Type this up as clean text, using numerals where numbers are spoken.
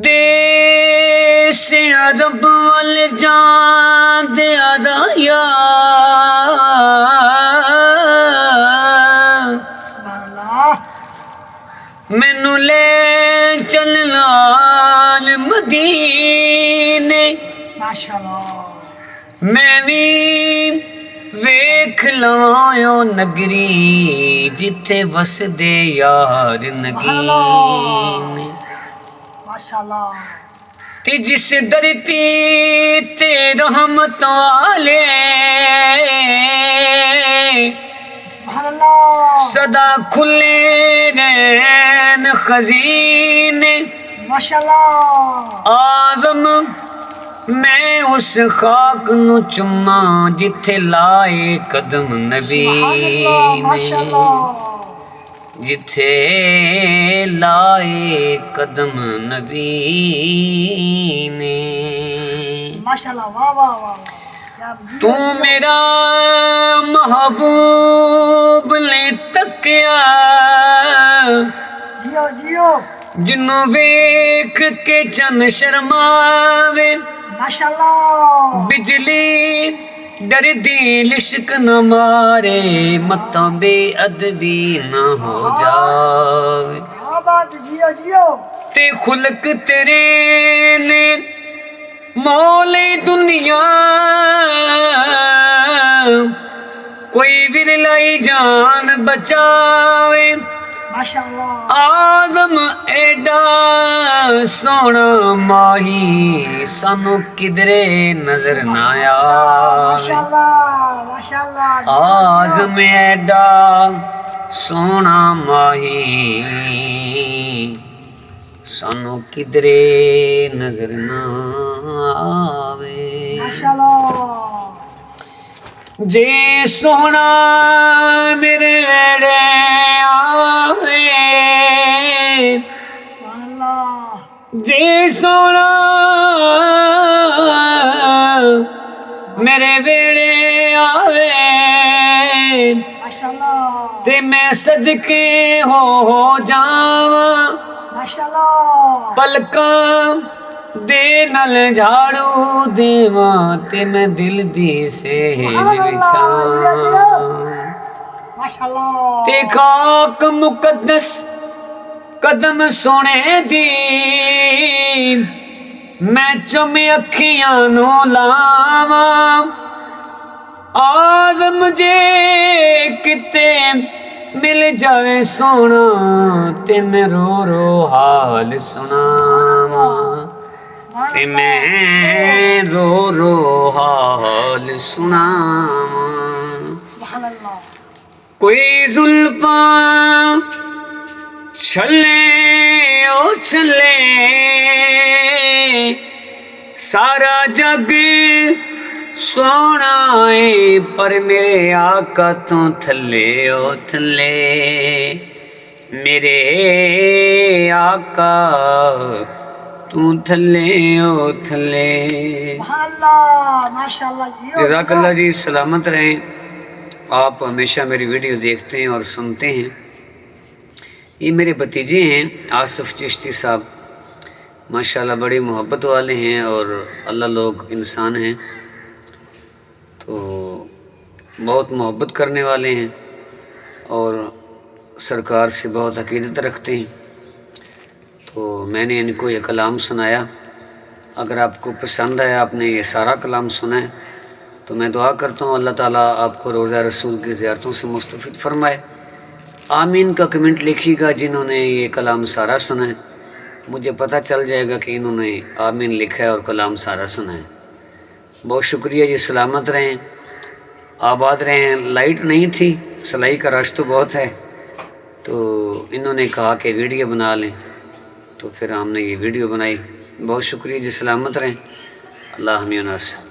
देश अरब वल जान दे आदाया मैनू ले चल नाल मदीने माशाअल्लाह मैं भी वेख लवां नगरी जिथे वसदे यार नगीने माशाअल्लाह ते जिस धरती ते रहमत वाले सदा खुले रैन खजीने माशाअल्लाह आज़म मैं उस खाक नू चुम्मा जिथे लाए कदम नबी ने जिथे लाए कदम नबी ने माशाअल्लाह वाह वाह वाह तू मेरा महबूब ले तकिया जियो जियो जिन्नू वेख के चन शर्मावे माशाअल्लाह बिजली डरदी लिश्क न मारे मतां बेअदबी न हो जावे जियो जियो ते खुलक तेरे ने मौले दुनिया कोई विरलाई जान बचावे माशाअल्लाह आज़म एडा सोना माही सानू किधरे नजर ना आया माशाअल्लाह आज़म एडा सोना माही सानू किधरे नजर ना आवे जे सोना मेरे वेड़े आवे जे सोना मेरे वेड़े आवे ते मैं सदके हो जावा पलकां दे नल झाड़ू देवा ते मैं दिल दी सेज विछां ते खाक मुकद्दस कदम सोने दी मैं चुम अखियां नू लावां आज़म जे किते मिल जावे सोना ते मैं रो रो हाल सुनावा ते मैं रो रो हाल सुनावा कोई जुल्फा छले ओ छले सारा जग सोना है पर मेरे आका तो थले ओ थले मेरे आका तू थले ओ थले माशाअल्लाह जज़ाकल्लाह जी सलामत रहें। आप हमेशा मेरी वीडियो देखते हैं और सुनते हैं। ये मेरे भतीजे हैं आसिफ चिश्ती साहब, माशाअल्लाह बड़ी मोहब्बत वाले हैं और अल्लाह लोग इंसान हैं तो बहुत मोहब्बत करने वाले हैं और सरकार से बहुत अकीदत रखते हैं। तो मैंने इनको ये कलाम सुनाया, अगर आपको पसंद आया, आपने ये सारा कलाम सुना है तो मैं दुआ करता हूँ अल्लाह ताला आपको रोज़ा रसूल की ज़ियारतों से मुस्तफ़ीद फरमाए। आमीन का कमेंट लिखिएगा जिन्होंने ये कलाम सारा सुना है, मुझे पता चल जाएगा कि इन्होंने आमीन लिखा है और कलाम सारा सुना है। बहुत शुक्रिया जी, सलामत रहें, आबाद रहें। लाइट नहीं थी, सिलाई का रश तो बहुत है, तो इन्होंने कहा कि वीडियो बना लें, तो फिर हमने ये वीडियो बनाई। बहुत शुक्रिया जी, सलामत रहें। अल्लाह हमें नासिर।